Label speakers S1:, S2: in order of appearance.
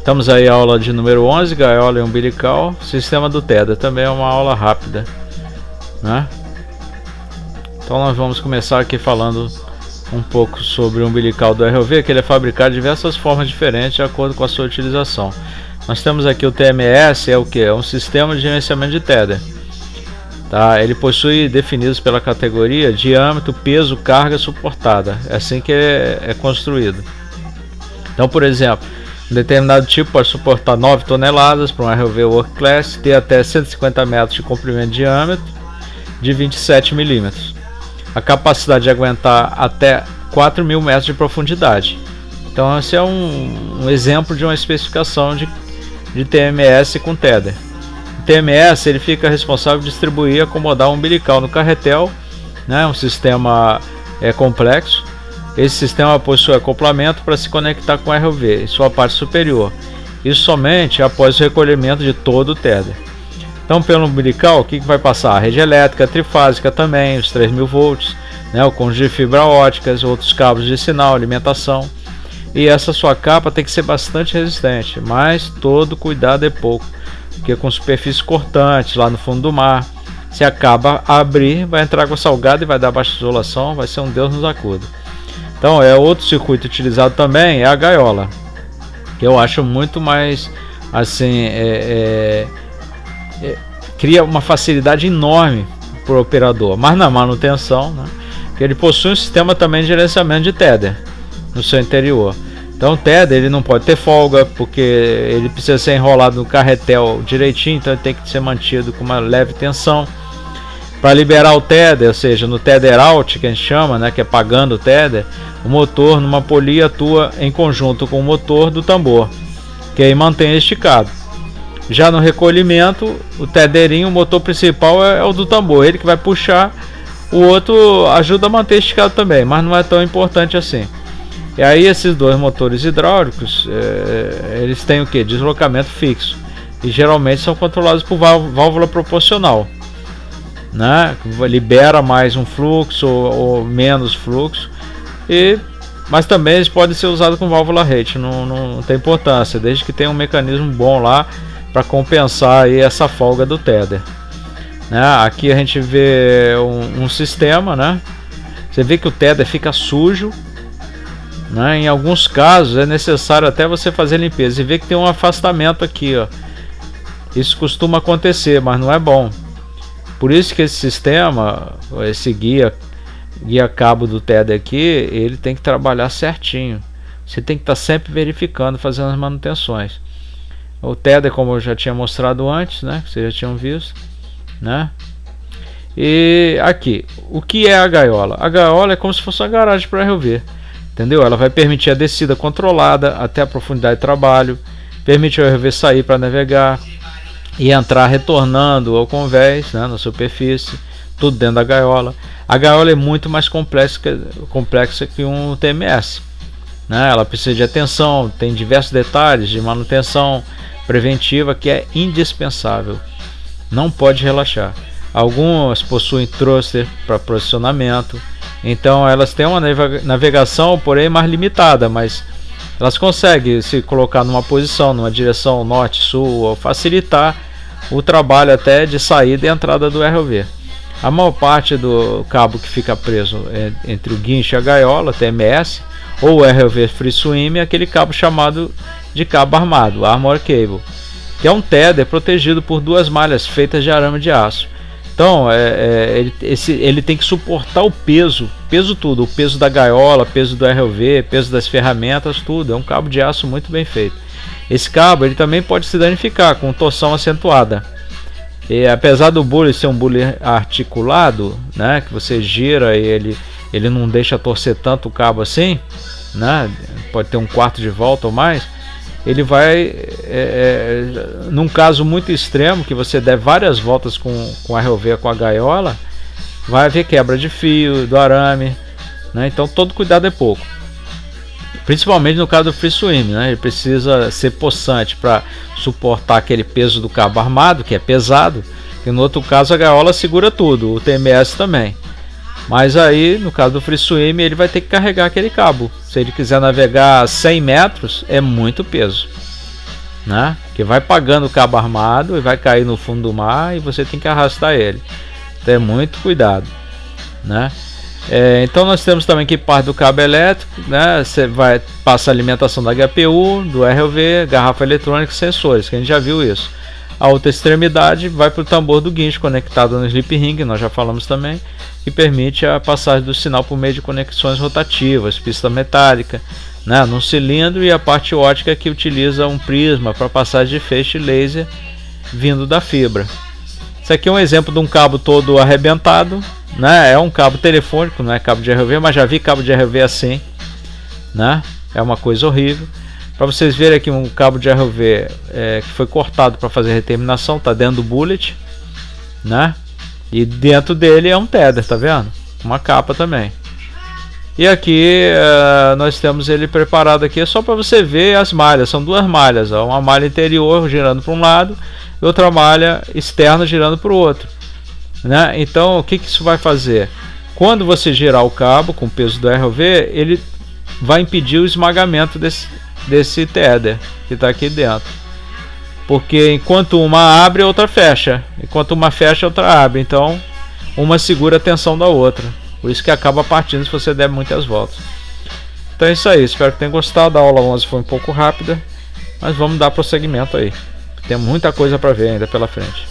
S1: Estamos aí, aula de número 11, gaiola e umbilical, sistema do tether, também é uma aula rápida, né? Então nós vamos começar aqui falando um pouco sobre o umbilical do ROV, que ele é fabricado de diversas formas diferentes de acordo com a sua utilização. Nós temos aqui o TMS, é o que? É um sistema de gerenciamento de tether. Tá? Ele possui definidos pela categoria diâmetro, peso, carga suportada. É assim que é construído. Então, por exemplo, um determinado tipo pode suportar 9 toneladas para um ROV Work Class, ter até 150 metros de comprimento de diâmetro, de 27 milímetros. A capacidade de aguentar até 4.000 metros de profundidade. Então, esse é um exemplo de uma especificação de TMS com tether. O TMS ele fica responsável por distribuir e acomodar o umbilical no carretel, né? Um sistema complexo. Esse sistema possui acoplamento para se conectar com o ROV em sua parte superior. Isso somente após o recolhimento de todo o tether. Então, pelo umbilical, o que vai passar? A rede elétrica trifásica também, os 3.000 volts, né? O conjunto de fibra óticas, outros cabos de sinal, alimentação. E essa sua capa tem que ser bastante resistente, mas todo cuidado é pouco, porque com superfície cortante lá no fundo do mar, se acaba abrir, vai entrar com salgado e vai dar baixa isolação, vai ser um Deus nos acuda. Então, outro circuito utilizado também é a gaiola, que eu acho muito mais assim, cria uma facilidade enorme para o operador, mas na manutenção, né, que ele possui um sistema também de gerenciamento de tether no seu interior. Então o tether ele não pode ter folga, porque ele precisa ser enrolado no carretel direitinho, então ele tem que ser mantido com uma leve tensão. Para liberar o tether, ou seja, no tether out, que a gente chama, né, que é pagando o tether, o motor numa polia atua em conjunto com o motor do tambor, que aí mantém esticado. Já no recolhimento, o tetherinho, o motor principal é o do tambor, ele que vai puxar, o outro ajuda a manter esticado também, mas não é tão importante assim. E aí esses dois motores hidráulicos, eles têm o que? Deslocamento fixo, e geralmente são controlados por válvula proporcional, né? Libera mais um fluxo ou menos fluxo, mas também eles podem ser usados com válvula rate, não tem importância, desde que tenha um mecanismo bom lá para compensar aí essa folga do tether, né? Aqui a gente vê um sistema, né? Você vê que o tether fica sujo, né? Em alguns casos é necessário até você fazer limpeza e ver que tem um afastamento aqui, ó. Isso costuma acontecer, mas não é bom. Por isso que esse sistema, esse guia cabo do tether aqui, ele tem que trabalhar certinho. Você tem que estar sempre verificando, fazendo as manutenções. O tether, como eu já tinha mostrado antes, né, que vocês já tinham visto, né? E aqui, o que é a gaiola? A gaiola é como se fosse uma garagem para ROV, entendeu? Ela vai permitir a descida controlada até a profundidade de trabalho, permite ao ROV sair para navegar e entrar retornando ao convés, né, na superfície, tudo dentro da gaiola. A gaiola é muito mais complexa que um TMS, né? Ela precisa de atenção, tem diversos detalhes de manutenção preventiva que é indispensável, não pode relaxar. Algumas possuem thruster para posicionamento, então elas têm uma navegação, porém mais limitada, mas elas conseguem se colocar numa posição, numa direção norte-sul, ou facilitar o trabalho até de saída e entrada do ROV. A maior parte do cabo que fica preso entre o guincho e a gaiola, TMS, ou o ROV Free Swim, é aquele cabo chamado de cabo armado, Armor Cable, que é um tether protegido por duas malhas feitas de arame de aço. Então ele tem que suportar o peso tudo, o peso da gaiola, peso do ROV, peso das ferramentas, tudo. É um cabo de aço muito bem feito. Esse cabo ele também pode se danificar com torção acentuada. E apesar do bule ser um bule articulado, né, que você gira e ele não deixa torcer tanto o cabo assim, né, pode ter um quarto de volta ou mais, ele vai, num caso muito extremo, que você der várias voltas com a ROV, com a gaiola, vai haver quebra de fio, do arame, né? Então todo cuidado é pouco. Principalmente no caso do Free Swim, né? Ele precisa ser possante para suportar aquele peso do cabo armado, que é pesado, e no outro caso a gaiola segura tudo, o TMS também. Mas aí, no caso do Free Swim, ele vai ter que carregar aquele cabo. Se ele quiser navegar 100 metros, é muito peso. né? Que vai pagando o cabo armado e vai cair no fundo do mar e você tem que arrastar ele. Então muito cuidado, né? Então nós temos também que parte do cabo elétrico, né? Você vai passa a alimentação da HPU, do ROV, garrafa eletrônica e sensores, que a gente já viu isso. A outra extremidade vai para o tambor do guincho conectado no slip ring, nós já falamos também, que permite a passagem do sinal por meio de conexões rotativas, pista metálica, né, num cilindro, e a parte ótica que utiliza um prisma para passagem de feixe laser vindo da fibra. Isso aqui é um exemplo de um cabo todo arrebentado, né? É um cabo telefônico, não é cabo de ROV, mas já vi cabo de ROV assim, né? É uma coisa horrível. Para vocês verem aqui um cabo de ROV que foi cortado para fazer reterminação, tá dentro do bullet, né? E dentro dele é um tether, tá vendo? Uma capa também. E aqui nós temos ele preparado aqui só para você ver as malhas. São duas malhas, ó, uma malha interior girando para um lado e outra malha externa girando para o outro, né? Então o que isso vai fazer? Quando você girar o cabo com o peso do ROV, ele vai impedir o esmagamento desse tether que está aqui dentro, porque enquanto uma abre, a outra fecha, enquanto uma fecha, a outra abre, então uma segura a tensão da outra, por isso que acaba partindo se você der muitas voltas. Então é isso aí, espero que tenham gostado. A aula 11 foi um pouco rápida, mas vamos dar prosseguimento aí, tem muita coisa para ver ainda pela frente.